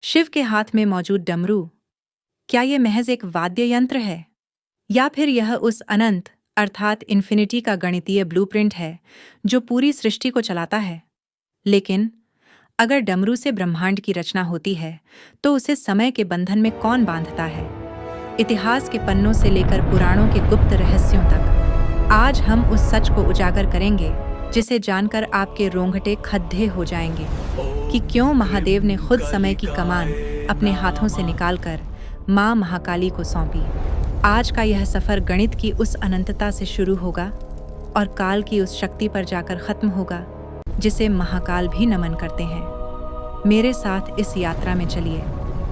शिव के हाथ में मौजूद डमरू, क्या ये महज एक वाद्य यंत्र है या फिर यह उस अनंत अर्थात इन्फिनिटी का गणितीय ब्लूप्रिंट है जो पूरी सृष्टि को चलाता है? लेकिन अगर डमरू से ब्रह्मांड की रचना होती है तो उसे समय के बंधन में कौन बांधता है? इतिहास के पन्नों से लेकर पुराणों के गुप्त रहस्यों तक आज हम उस सच को उजागर करेंगे जिसे जानकर आपके रोंगटे खड्डे हो जाएंगे कि क्यों महादेव ने खुद समय की कमान अपने हाथों से निकालकर माँ महाकाली को सौंपी। आज का यह सफर गणित की उस अनंतता से शुरू होगा और काल की उस शक्ति पर जाकर खत्म होगा जिसे महाकाल भी नमन करते हैं। मेरे साथ इस यात्रा में चलिए,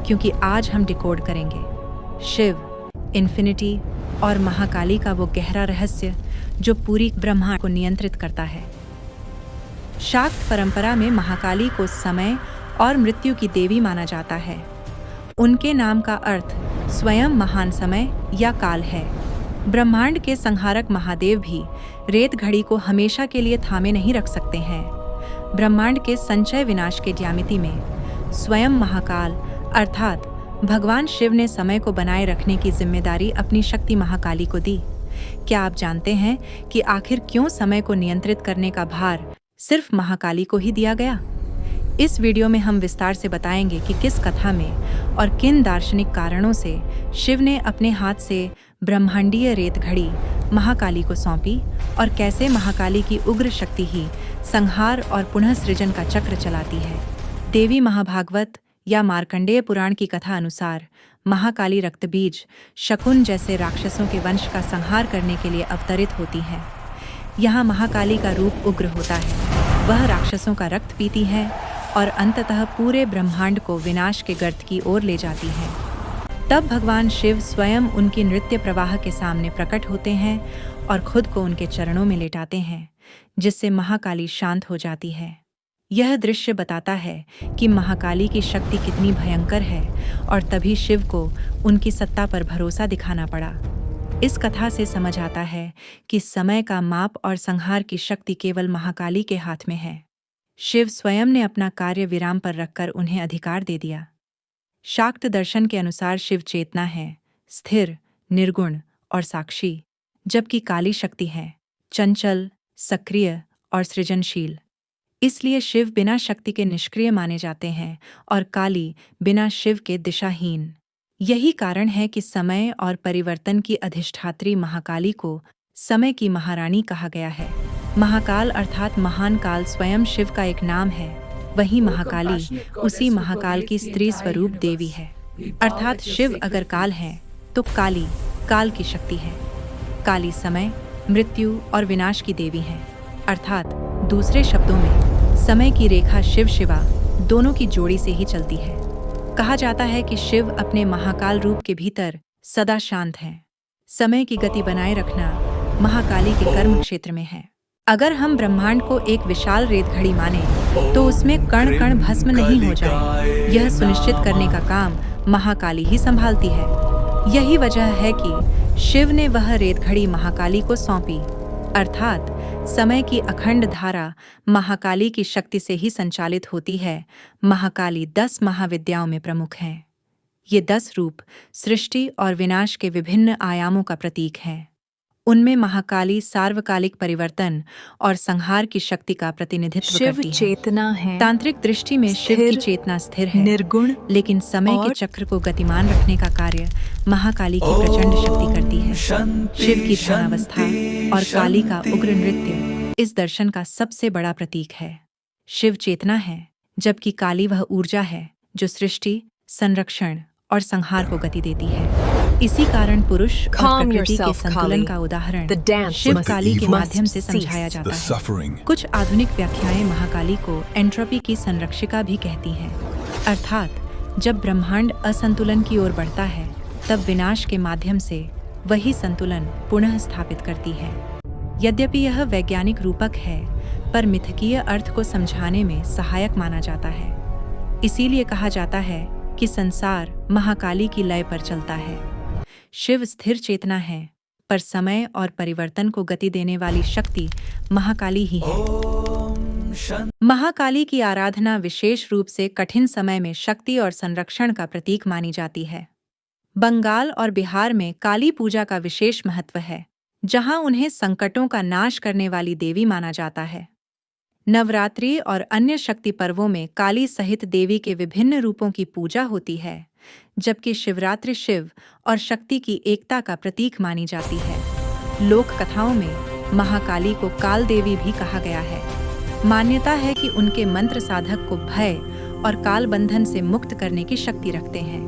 क्योंकि आज हम डिकोड करेंगे शिव, इन्फिनिटी और महाकाली का वो गहरा रहस्य जो पूरी ब्रह्मांड को नियंत्रित करता है। शाक्त परंपरा में महाकाली को समय और मृत्यु की देवी माना जाता है। उनके नाम का अर्थ स्वयं महान समय या काल है। ब्रह्मांड के संहारक महादेव भी रेत घड़ी को हमेशा के लिए थामे नहीं रख सकते हैं। ब्रह्मांड के संचय विनाश के ज्यामिति में स्वयं महाकाल अर्थात भगवान शिव ने समय को बनाए रखने की जिम्मेदारी अपनी शक्ति महाकाली को दी। क्या आप जानते हैं कि आखिर क्यों समय को नियंत्रित करने का भार सिर्फ महाकाली को ही दिया गया? इस वीडियो में हम विस्तार से बताएंगे कि किस कथा में और किन दार्शनिक कारणों से शिव ने अपने हाथ से ब्रह्मांडीय रेत घड़ी महाकाली को सौंपी और कैसे महाकाली की उग्र शक्ति ही संहार और पुनः सृजन का चक्र चलाती है। देवी महाभागवत या मार्कंडेय पुराण की कथा अनुसार महाकाली रक्तबीज शकुन जैसे राक्षसों के वंश का संहार करने के लिए अवतरित होती है। यहाँ महाकाली का रूप उग्र होता है, वह राक्षसों का रक्त पीती है और अंततः पूरे ब्रह्मांड को विनाश के गर्त की ओर ले जाती है। तब भगवान शिव स्वयं उनकी नृत्य प्रवाह के सामने प्रकट होते हैं और खुद को उनके चरणों में लेटाते हैं, जिससे महाकाली शांत हो जाती है। यह दृश्य बताता है कि महाकाली की शक्ति कितनी भयंकर है और तभी शिव को उनकी सत्ता पर भरोसा दिखाना पड़ा। इस कथा से समझ आता है कि समय का माप और संहार की शक्ति केवल महाकाली के हाथ में है। शिव स्वयं ने अपना कार्य विराम पर रखकर उन्हें अधिकार दे दिया। शाक्त दर्शन के अनुसार शिव चेतना है, स्थिर, निर्गुण और साक्षी, जबकि काली शक्ति है चंचल, सक्रिय और सृजनशील। इसलिए शिव बिना शक्ति के निष्क्रिय माने जाते हैं और काली बिना शिव के दिशाहीन। यही कारण है कि समय और परिवर्तन की अधिष्ठात्री महाकाली को समय की महारानी कहा गया है। महाकाल अर्थात महान काल स्वयं शिव का एक नाम है, वहीं महाकाली उसी महाकाल की स्त्री स्वरूप देवी है। अर्थात शिव अगर काल है तो काली काल की शक्ति है। काली समय, मृत्यु और विनाश की देवी है। अर्थात दूसरे शब्दों में समय की रेखा शिव शिवा दोनों की जोड़ी से ही चलती है। कहा जाता है कि शिव अपने महाकाल रूप के भीतर सदा शांत हैं। समय की गति बनाए रखना महाकाली के कर्म क्षेत्र में है। अगर हम ब्रह्मांड को एक विशाल रेत घड़ी माने तो उसमें कण कण भस्म नहीं हो जाए, यह सुनिश्चित करने का काम महाकाली ही संभालती है। यही वजह है कि शिव ने वह रेत घड़ी महाकाली को सौंपी। अर्थात समय की अखंड धारा महाकाली की शक्ति से ही संचालित होती है। महाकाली 10 महाविद्याओं में प्रमुख हैं। ये 10 रूप सृष्टि और विनाश के विभिन्न आयामों का प्रतीक हैं। उनमें महाकाली सार्वकालिक परिवर्तन और संहार की शक्ति का प्रतिनिधित्व करती है। शिव चेतना है। तांत्रिक दृष्टि में शिव की चेतना स्थिर है, निर्गुण, लेकिन समय के चक्र को गतिमान रखने का कार्य महाकाली की प्रचंड शक्ति करती है। शिव की ध्यानावस्था और काली का उग्र नृत्य इस दर्शन का सबसे बड़ा प्रतीक है। शिव चेतना है, जबकि काली वह ऊर्जा है जो सृष्टि, संरक्षण और संहार को गति देती है। इसी कारण पुरुष और प्रकृति के संतुलन का उदाहरण शिव काली के माध्यम से समझाया जाता है। कुछ आधुनिक व्याख्याएं महाकाली को एंट्रोपी की संरक्षिका भी कहती हैं। अर्थात जब ब्रह्मांड असंतुलन की ओर बढ़ता है तब विनाश के माध्यम से वही संतुलन पुनः स्थापित करती है। यद्यपि यह वैज्ञानिक रूपक है, पर मिथकीय अर्थ को समझाने में सहायक माना जाता है। इसीलिए कहा जाता है कि संसार महाकाली की लय पर चलता है। शिव स्थिर चेतना है, पर समय और परिवर्तन को गति देने वाली शक्ति महाकाली ही है। महाकाली की आराधना विशेष रूप से कठिन समय में शक्ति और संरक्षण का प्रतीक मानी जाती है। बंगाल और बिहार में काली पूजा का विशेष महत्व है, जहां उन्हें संकटों का नाश करने वाली देवी माना जाता है। नवरात्रि और अन्य शक्ति पर्वों में काली सहित देवी के विभिन्न रूपों की पूजा होती है, जबकि शिवरात्रि शिव और शक्ति की एकता का प्रतीक मानी जाती है। लोक कथाओं में महाकाली को काल देवी भी कहा गया है। मान्यता है कि उनके मंत्र साधक को भय और काल बंधन से मुक्त करने की शक्ति रखते हैं।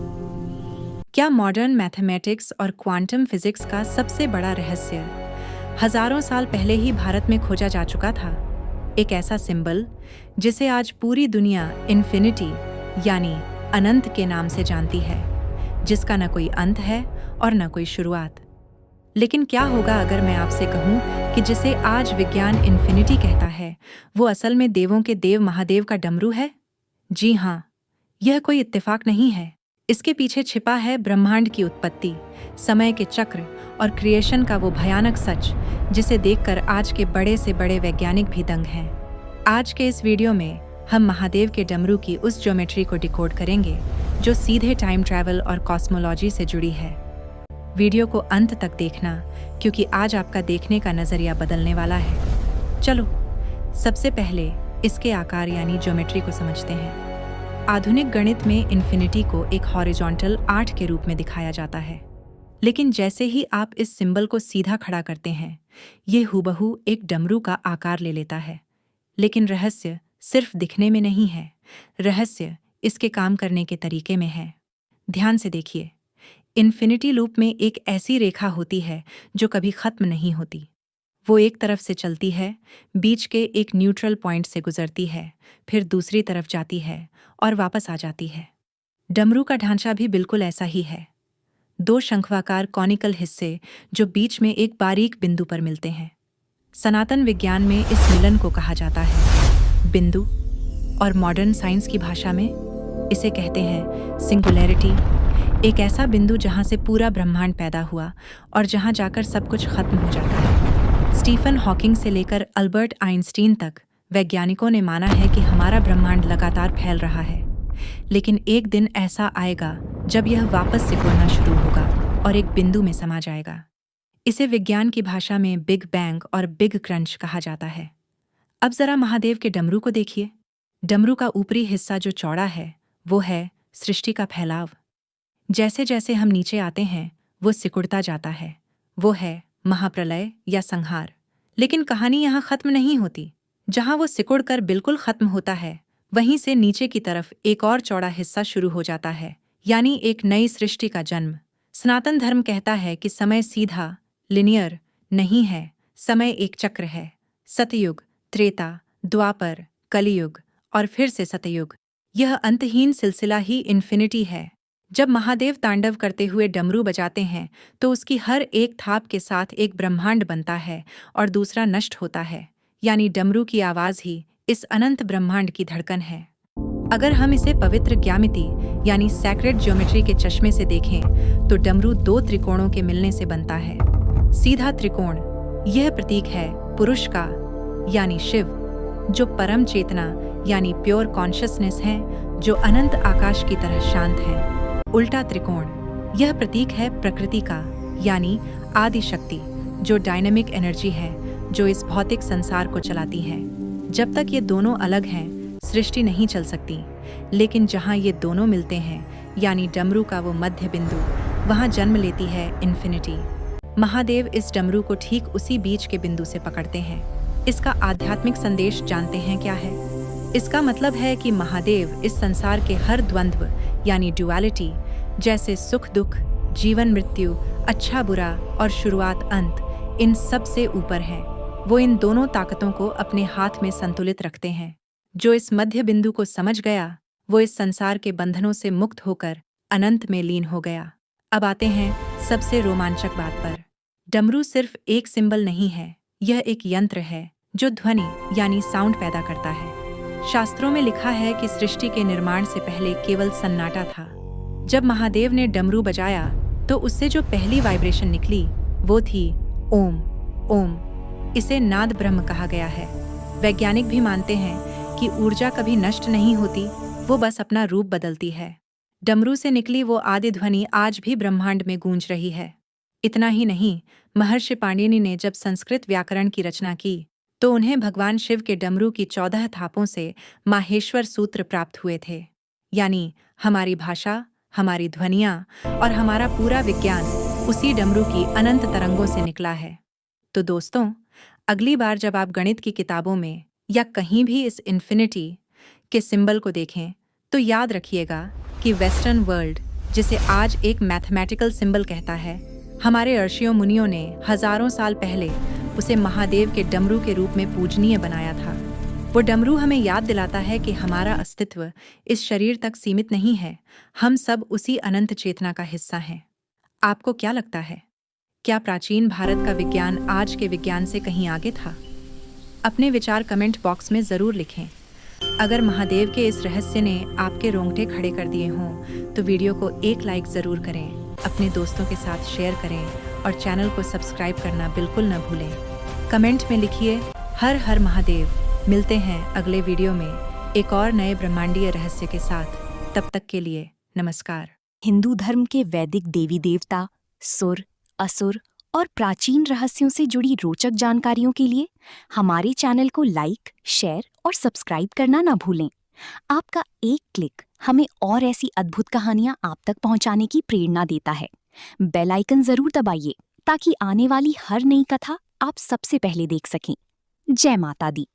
क्या मॉडर्न मैथमेटिक्स और क्वांटम फिजिक्स का सबसे बड़ा रहस्य हजारों साल पहले ही भारत में खोजा जा चुका था? एक ऐसा सिंबल जिसे आज पूरी दुनिया इन्फिनिटी यानी अनंत के नाम से जानती है, जिसका न कोई अंत है और न कोई शुरुआत। लेकिन क्या होगा अगर मैं आपसे कहूं कि जिसे आज विज्ञान इन्फिनिटी कहता है, वो असल में देवों के देव महादेव का डमरू है? जी हाँ, यह कोई इत्तेफाक नहीं है। इसके पीछे छिपा है ब्रह्मांड की उत्पत्ति, समय के चक्र और क्रिएशन का वो भयानक सच, जिसे देखकर आज के बड़े से बड़े वैज्ञानिक भी दंग हैं। आज के इस वीडियो में हम महादेव के डमरू की उस ज्योमेट्री को डिकोड करेंगे जो सीधे टाइम ट्रैवल और कॉस्मोलॉजी से जुड़ी है। वीडियो को अंत तक देखना, क्योंकि आज आपका देखने का नजरिया बदलने वाला है। चलो, सबसे पहले इसके आकार यानी ज्योमेट्री को समझते हैं। आधुनिक गणित में इन्फिनिटी को एक हॉरिजॉन्टल 8 के रूप में दिखाया जाता है, लेकिन जैसे ही आप इस सिंबल को सीधा खड़ा करते हैं, ये हूबहू एक डमरू का आकार ले लेता है। लेकिन रहस्य सिर्फ दिखने में नहीं है, रहस्य इसके काम करने के तरीके में है। ध्यान से देखिए, इन्फिनिटी लूप में एक ऐसी रेखा होती है जो कभी खत्म नहीं होती। वो एक तरफ से चलती है, बीच के एक न्यूट्रल पॉइंट से गुजरती है, फिर दूसरी तरफ जाती है और वापस आ जाती है। डमरू का ढांचा भी बिल्कुल ऐसा ही है। 2 शंखवाकार कॉनिकल हिस्से जो बीच में एक बारीक बिंदु पर मिलते हैं। सनातन विज्ञान में इस मिलन को कहा जाता है बिंदु, और मॉडर्न साइंस की भाषा में इसे कहते हैं सिंगुलैरिटी। एक ऐसा बिंदु जहां से पूरा ब्रह्मांड पैदा हुआ और जहां जाकर सब कुछ खत्म हो जाता है। स्टीफन हॉकिंग से लेकर अल्बर्ट आइंस्टीन तक वैज्ञानिकों ने माना है कि हमारा ब्रह्मांड लगातार फैल रहा है, लेकिन एक दिन ऐसा आएगा जब यह वापस सिकुड़ना शुरू होगा और एक बिंदु में समा जाएगा। इसे विज्ञान की भाषा में बिग बैंग और बिग क्रंच कहा जाता है। अब जरा महादेव के डमरू को देखिए। डमरू का ऊपरी हिस्सा जो चौड़ा है, वो है सृष्टि का फैलाव। जैसे जैसे हम नीचे आते हैं, वो सिकुड़ता जाता है। वो है महाप्रलय या संहार। लेकिन कहानी यहाँ खत्म नहीं होती। जहाँ वो सिकुड़कर बिल्कुल खत्म होता है, वहीं से नीचे की तरफ एक और चौड़ा हिस्सा शुरू हो जाता है, यानी एक नई सृष्टि का जन्म। सनातन धर्म कहता है कि समय सीधा, लिनियर नहीं है। समय एक चक्र है। सतयुग, त्रेता, द्वापर, कलियुग और फिर से सतयुग। यह अंतहीन सिलसिला ही इन्फिनिटी है। जब महादेव तांडव करते हुए डमरू बजाते हैं, तो उसकी हर एक थाप के साथ एक ब्रह्मांड बनता है और दूसरा नष्ट होता है, यानी डमरू की आवाज ही इस अनंत ब्रह्मांड की धड़कन है। अगर हम इसे पवित्र ज्यामिति यानी सैक्रेड ज्योमेट्री के चश्मे से देखें, तो डमरू 2 त्रिकोणों के मिलने से बनता है। सीधा त्रिकोण, यह प्रतीक है पुरुष का यानी शिव, जो परम चेतना यानी प्योर कॉन्शियसनेस है, जो अनंत आकाश की तरह शांत है। उल्टा त्रिकोण, यह प्रतीक है प्रकृति का यानी आदि शक्ति, जो डायनामिक एनर्जी है, जो इस भौतिक संसार को चलाती है। जब तक ये दोनों अलग हैं, सृष्टि नहीं चल सकती। लेकिन जहाँ ये दोनों मिलते हैं, यानी डमरू का वो मध्य बिंदु, वहाँ जन्म लेती है इन्फिनिटी। महादेव इस डमरू को ठीक उसी बीच के बिंदु से पकड़ते हैं। इसका आध्यात्मिक संदेश जानते हैं क्या है? इसका मतलब है कि महादेव इस संसार के हर द्वंद्व यानी ड्युअलिटी, जैसे सुख दुख, जीवन मृत्यु, अच्छा बुरा और शुरुआत अंत, इन सब से ऊपर हैं। वो इन दोनों ताकतों को अपने हाथ में संतुलित रखते हैं। जो इस मध्य बिंदु को समझ गया, वो इस संसार के बंधनों से मुक्त होकर अनंत में लीन हो गया। अब आते हैं सबसे रोमांचक बात पर। डमरू सिर्फ एक सिंबल नहीं है, यह एक यंत्र है जो ध्वनि यानी साउंड पैदा करता है। शास्त्रों में लिखा है कि सृष्टि के निर्माण से पहले केवल सन्नाटा था। जब महादेव ने डमरू बजाया, तो उससे जो पहली वाइब्रेशन निकली, वो थी ओम। ओम, इसे नाद ब्रह्म कहा गया है। वैज्ञानिक भी मानते हैं कि ऊर्जा कभी नष्ट नहीं होती, वो बस अपना रूप बदलती है। डमरू से निकली वो आदि ध्वनि आज भी ब्रह्मांड में गूंज रही है। इतना ही नहीं, महर्षि पाणिनि ने जब संस्कृत व्याकरण की रचना की तो उन्हें भगवान शिव के डमरू की 14 थापों से माहेश्वर सूत्र प्राप्त हुए थे। यानी हमारी भाषा, हमारी ध्वनियाँ और हमारा पूरा विज्ञान उसी डमरू की अनंत तरंगों से निकला है। तो दोस्तों, अगली बार जब आप गणित की किताबों में या कहीं भी इस इन्फिनिटी के सिंबल को देखें तो याद रखिएगा कि वेस्टर्न वर्ल्ड, जिसे आज एक मैथमेटिकल सिंबल कहता है, हमारे ऋषियों मुनियों ने हजारों साल पहले उसे महादेव के डमरू के रूप में पूजनीय बनाया था। वो डमरू हमें याद दिलाता है कि हमारा अस्तित्व इस शरीर तक सीमित नहीं है, हम सब उसी अनंत चेतना का हिस्सा हैं। आपको क्या लगता है? क्या प्राचीन भारत का विज्ञान आज के विज्ञान से कहीं आगे था? अपने विचार कमेंट बॉक्स में ज़रूर लिखें। अगर महादेव के इस रहस्य ने आपके रोंगटे खड़े कर दिए हों तो वीडियो को एक लाइक ज़रूर करें, अपने दोस्तों के साथ शेयर करें और चैनल को सब्सक्राइब करना बिल्कुल न भूलें। कमेंट में लिखिए हर हर महादेव। मिलते हैं अगले वीडियो में एक और नए ब्रह्मांडीय रहस्य के साथ। तब तक के लिए नमस्कार। हिंदू धर्म के वैदिक देवी देवता, सुर, असुर और प्राचीन रहस्यों से जुड़ी रोचक जानकारियों के लिए हमारे चैनल को लाइक, शेयर और सब्सक्राइब करना ना भूलें। आपका एक क्लिक हमें और ऐसी अद्भुत कहानियां आप तक पहुंचाने की प्रेरणा देता है। बेल आइकन जरूर दबाइए ताकि आने वाली हर नई कथा आप सबसे पहले देख सकें। जय माता दी।